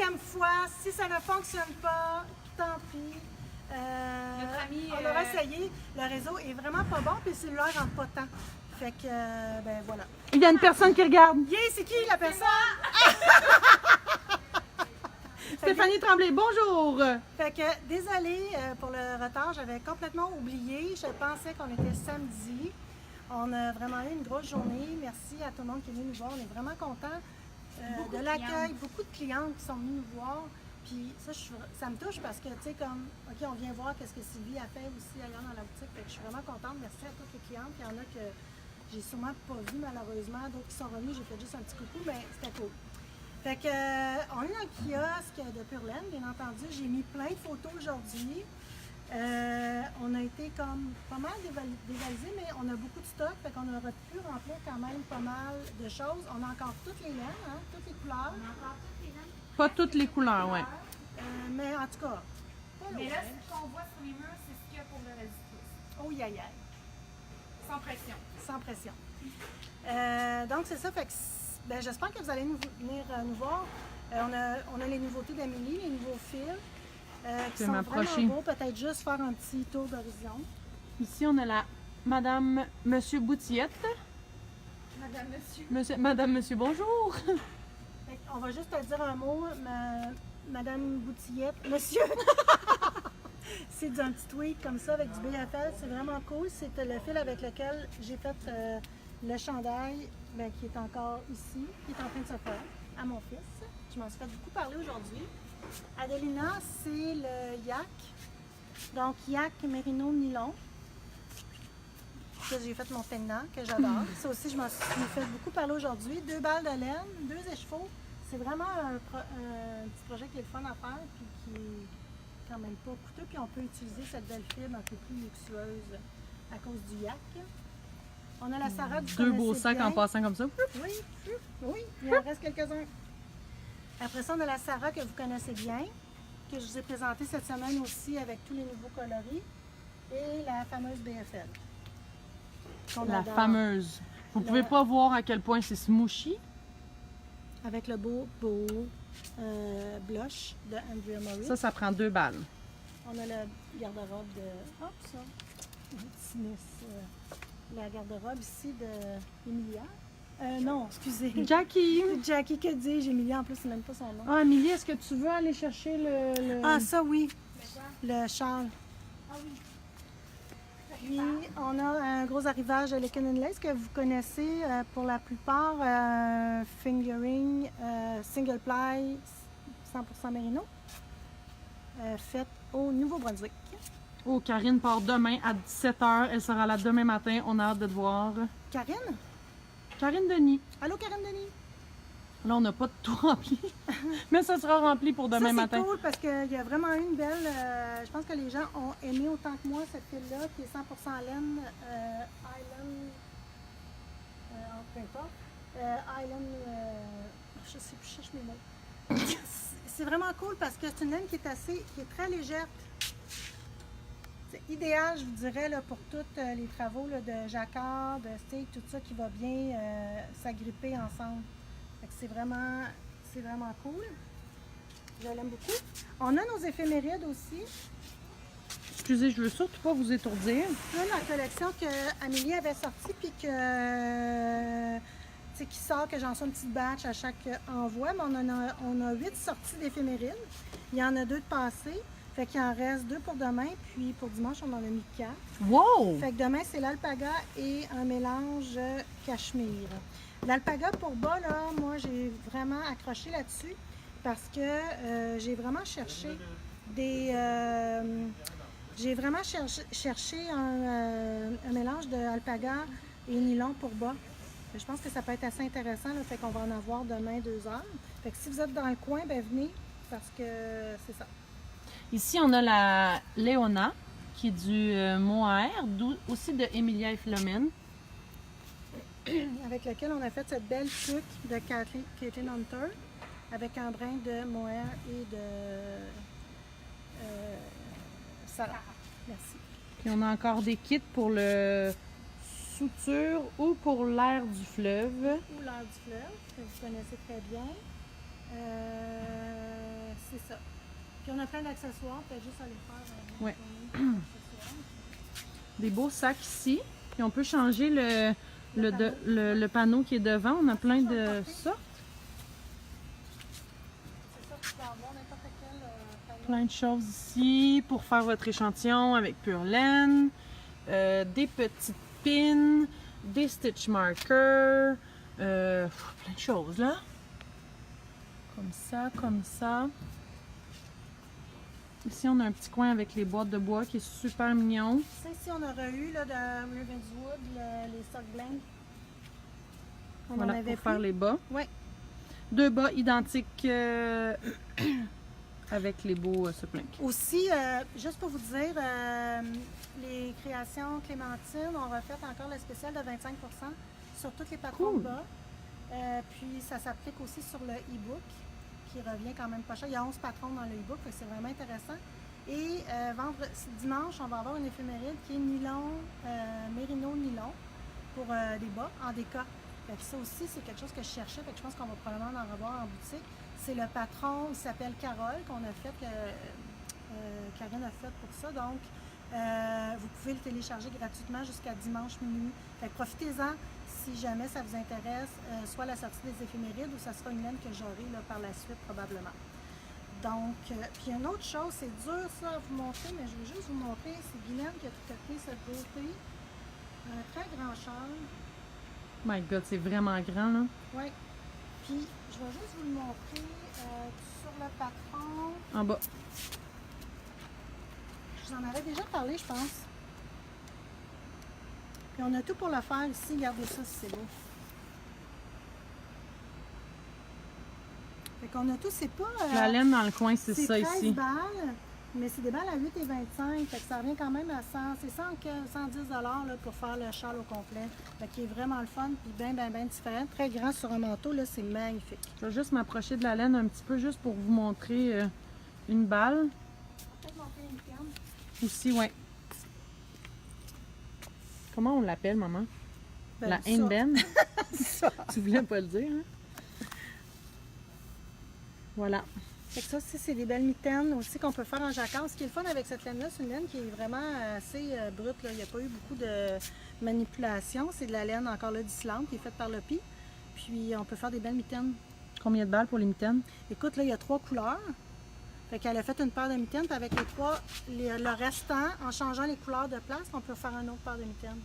deuxième fois. Si ça ne fonctionne pas, tant pis. Notre ami, on aura essayé. Le réseau est vraiment pas bon, puis le cellulaire rentre pas tant. Fait que, ben voilà. Il y a une personne qui regarde. Yeah, c'est qui la personne? Stéphanie Tremblay, bonjour! Fait que, désolée pour le retard, j'avais complètement oublié. Je pensais qu'on était samedi. On a vraiment eu une grosse journée. Merci à tout le monde qui est venu nous voir. On est vraiment contents de l'accueil. Beaucoup de clientes qui sont venues nous voir. Puis ça me touche parce que, tu sais, comme, OK, on vient voir qu'est-ce que Sylvie a fait aussi ailleurs dans la boutique. Fait que je suis vraiment contente. Merci à toutes les clientes. Il y en a que j'ai sûrement pas vu malheureusement. D'autres qui sont venus, j'ai fait juste un petit coucou, mais c'était cool. Fait que, on est dans le kiosque de Pure Laine, bien entendu. J'ai mis plein de photos aujourd'hui. On a été comme pas mal dévalisé, mais on a beaucoup de stock. Fait qu'on aurait pu remplir quand même pas mal de choses. On a encore toutes les laines, hein, toutes les couleurs. On a encore toutes les laines. Pas toutes les couleurs, oui. Mais en tout cas, pas Mais loin. là, ce qu'on voit sur les murs, c'est ce qu'il y a pour le reste du pouce. Oh, yeah, yeah. Sans pression. Sans pression. Donc, c'est ça. Fait que, ben, j'espère que vous allez venir nous voir. On a les nouveautés d'Amélie, les nouveaux fils qui sont vraiment beaux. Peut-être juste faire un petit tour d'horizon. Ici, on a la Madame, Monsieur Boutillette. Madame, Monsieur, bonjour! Fait on va juste te dire un mot, Madame Boutillette. Monsieur! C'est un petit tweet comme ça avec du BFL. C'est vraiment cool. C'est le fil avec lequel j'ai fait le chandail qui est encore ici, qui est en train de se faire à mon fils. Je m'en suis fait beaucoup parler aujourd'hui. Adelina, c'est le yak. Donc, yak mérino nylon. Ça, j'ai fait mon peignant, que j'adore. Ça aussi, je m'en suis fait beaucoup parler aujourd'hui. 2 balles de laine, 2 écheveaux. C'est vraiment un petit projet qui est le fun à faire, puis qui est quand même pas coûteux. Puis on peut utiliser cette belle fibre un peu plus luxueuse à cause du yak. On a la Sarah du 2 beaux sacs en passant comme ça. Oui, oui, il en reste quelques-uns. Après ça, on a la Sarah que vous connaissez bien, que je vous ai présentée cette semaine aussi avec tous les nouveaux coloris. Et la fameuse BFL. La fameuse. Vous pouvez pas voir à quel point c'est smooshy. Avec le beau blush de Andrea Murray. Ça prend 2 balles. On a le garde-robe de... Hop, ça. La garde-robe ici de Emilia. Non, excusez. Jackie! Jackie, que dis-je? Emilia, en plus, c'est même pas son nom. Ah, Amélie, est-ce que tu veux aller chercher le... Ah, ça, oui. Le châle. Ah oui. Puis, on a un gros arrivage de Laken & Lace que vous connaissez pour la plupart. Fingering, single ply, 100% mérino. Fait au Nouveau-Brunswick. Oh, Karine part demain à 17h. Elle sera là demain matin. On a hâte de te voir. Karine? Karine Denis. Allô, Karine Denis? Là, on n'a pas tout rempli. Mais ça sera rempli pour demain matin. C'est cool parce qu'il y a vraiment une belle... je pense que les gens ont aimé autant que moi cette file-là, qui est 100% laine Island... peu importe. Island... je sais plus, je cherche mes mots. C'est vraiment cool parce que c'est une laine qui est très légère. C'est idéal, je vous dirais, là, pour tous les travaux là, de jacquard, de steak, tout ça qui va bien s'agripper ensemble. C'est vraiment cool. Je l'aime beaucoup. On a nos éphémérides aussi. Excusez, je veux surtout pas vous étourdir. Là, la collection que Amélie avait sortie, puis qui sort, que j'en sois une petite batch à chaque envoi. Mais on a 8 sorties d'éphémérides. Il y en a 2 de passées. Fait qu'il en reste 2 pour demain, puis pour dimanche, on en a mis 4. Wow! Fait que demain, c'est l'alpaga et un mélange cachemire. L'alpaga pour bas, là, moi, j'ai vraiment accroché là-dessus parce que j'ai vraiment cherché un mélange d'alpaga et nylon pour bas. Je pense que ça peut être assez intéressant, là, fait qu'on va en avoir demain 2 heures. Fait que si vous êtes dans le coin, ben venez parce que c'est ça. Ici, on a la Léona, qui est du mohair, aussi de Emilia et Philomène. Avec lequel on a fait cette belle tuque de Caitlin Hunter, avec un brin de mohair et de Sarah. Merci. Puis on a encore des kits pour le suture ou pour l'air du fleuve. Ou l'air du fleuve, que vous connaissez très bien. c'est ça. Puis on a plein d'accessoires, peut-être juste aller faire Ouais. accessoires. Des beaux sacs ici. Puis on peut changer le panneau qui est devant. On a plein de sortes. C'est ça, tu peux avoir n'importe quel panneau. Plein de choses ici pour faire votre échantillon avec pure laine. Des petites pins, des stitch markers. Plein de choses là. Comme ça, comme ça. Ici, on a un petit coin avec les boîtes de bois qui est super mignon. Ça, ici, on aurait eu là, de Ravenswood, les socks blancs. On en Voilà, avait pour faire pris. les bas. Oui. 2 bas identiques avec les beaux souplinks. Aussi, juste pour vous dire, les créations Clémentine ont refait encore le spécial de 25 sur toutes les patrons Cool. bas. Puis ça s'applique aussi sur le e-book, qui revient quand même pas cher. Il y a 11 patrons dans le e-book, fait que c'est vraiment intéressant. Et dimanche, on va avoir une éphéméride qui est nylon, mérino nylon, pour des bas en déca. Fait que ça aussi, c'est quelque chose que je cherchais, fait que je pense qu'on va probablement en revoir en boutique. C'est le patron, il s'appelle Carole, qu'on a fait, Karine a fait pour ça. Donc, vous pouvez le télécharger gratuitement jusqu'à dimanche minuit. Fait que profitez-en si jamais ça vous intéresse, soit la sortie des éphémérides ou ça sera une laine que j'aurai là, par la suite probablement. Donc, puis une autre chose, c'est dur ça à vous montrer, mais je veux juste vous montrer, c'est Guylaine qui a tricoté cette beauté. Un très grand châle. My God, c'est vraiment grand là. Oui. Puis, je vais juste vous le montrer sur le patron. En bas. Je vous en avais déjà parlé, je pense. Puis on a tout pour le faire ici. Regardez ça, si c'est beau. Fait qu'on a tout, c'est pas... La laine dans le coin, c'est ça 13 ici. balles, mais c'est des balles à 8,25. Fait que ça revient quand même à 100. C'est 110 là, pour faire le châle au complet. Fait qu'il est vraiment le fun, puis bien différent. Très grand sur un manteau, là, c'est magnifique. Je vais juste m'approcher de la laine un petit peu, juste pour vous montrer une balle. Peut-être monter une canne. Aussi, ouais. Comment on l'appelle, maman? Ben, La ça. Hainben? Ça. Tu voulais pas le dire, hein? Voilà. Fait que ça, c'est des belles mitaines aussi qu'on peut faire en jacquard. Ce qui est le fun avec cette laine-là, c'est une laine qui est vraiment assez brute. Là. Il n'y a pas eu beaucoup de manipulation. C'est de la laine encore là d'Islande qui est faite par Lopi. Puis on peut faire des belles mitaines. Combien de balles pour les mitaines? Écoute, là, il y a 3 couleurs. Fait qu'elle a fait une paire de mitaines. Puis avec les 3, le restant, en changeant les couleurs de place, on peut faire une autre paire de mitaines.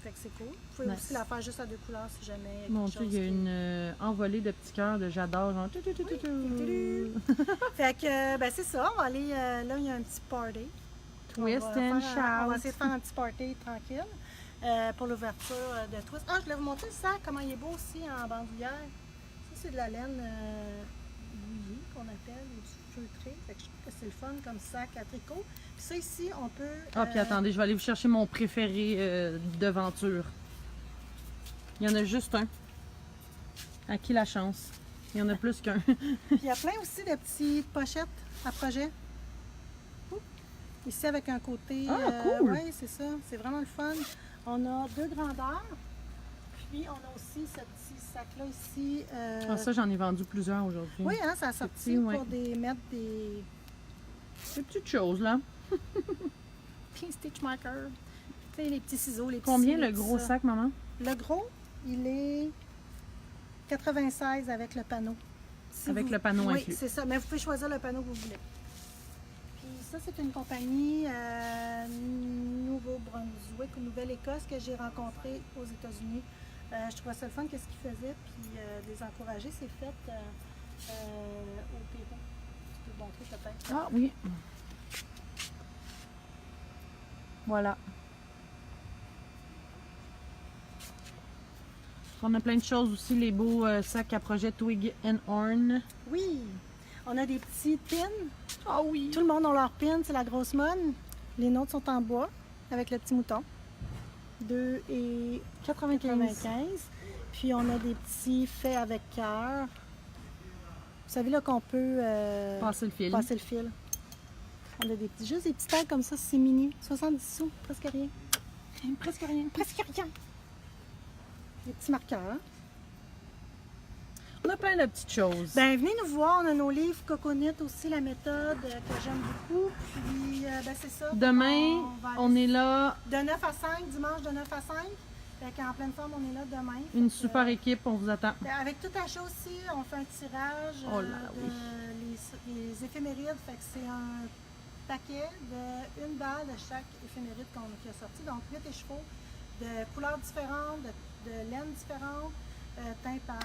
Fait que c'est cool. Vous pouvez Nice. aussi la faire juste à 2 couleurs si jamais il y a Mon quelque Dieu, chose il y a qui- une envolée de petits cœurs de j'adore. Genre... tu, tu, tu, tu, tu. Fait que, ben c'est ça. On va aller, là, il y a un petit party. Twist On va and faire on va shout. essayer de faire un petit party tranquille pour l'ouverture de Twist. Ah, je voulais vous montrer le sac, comment il est beau aussi en bandoulière. Ça, c'est de la laine bouillie qu'on appelle, ou du feutré. Fait que je trouve que c'est le fun comme sac à tricot. Puis ça ici, on peut... Ah, puis attendez, je vais aller vous chercher mon préféré d'aventure. Il y en a juste un. À qui la chance? Il y en a plus qu'un. Puis il y a plein aussi de petites pochettes à projet. Ouh. Ici avec un côté... Ah, cool! Oui, c'est ça. C'est vraiment le fun. On a 2 grandeurs. Puis on a aussi ce petit sac-là ici. Ah, ça, j'en ai vendu plusieurs aujourd'hui. Oui, hein, ça a sorti petit, ouais. pour mettre des Des petites choses, là. pin stitch markers. Tu sais, les petits ciseaux, les petits Combien ci, le les petits gros ça. sac, maman? Le gros, il est 96 avec le panneau. Si Avec vous- le panneau oui, inclus. c'est ça. Mais vous pouvez choisir le panneau que vous voulez. Puis ça, c'est une compagnie Nouveau-Brunswick ou Nouvelle-Écosse que j'ai rencontrée aux États-Unis. Je trouvais ça le fun, qu'est-ce qu'ils faisaient, puis les encourager. C'est fait au Pérou. Tu peux montrer peut-être. Ah, oui. Voilà. On a plein de choses aussi, les beaux sacs à projet Twig and Horn. Oui, on a des petits pins. Ah oui! Tout le monde a leur pin, c'est la grosse mode. Les nôtres sont en bois avec le petit mouton. 2,95. Puis on a des petits faits avec cœur. Vous savez là qu'on peut Passer le fil. passer le fil. On a juste des petits tags comme ça, c'est mini. 70 sous, presque rien. Presque rien. Presque rien. Des petits marqueurs. On a a plein de petites choses. Ben, venez nous voir, on a nos livres Coconut aussi, la méthode que j'aime beaucoup. Puis, ben, c'est ça. Demain, va aller on est là, de 9 à 5, dimanche de 9 à 5. Fait qu'en pleine forme, on est là demain. une Fait que, super équipe, on vous attend. ben, avec tout achat aussi, on fait un tirage Oh là là, oui. les éphémérides. Fait que c'est un paquet de une balle de chaque éphéméride qui a sorti. Donc 8 écheveaux de couleurs différentes, de laines différentes, teints par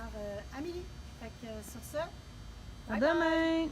Amélie. Fait que sur ça, À bye bye. demain!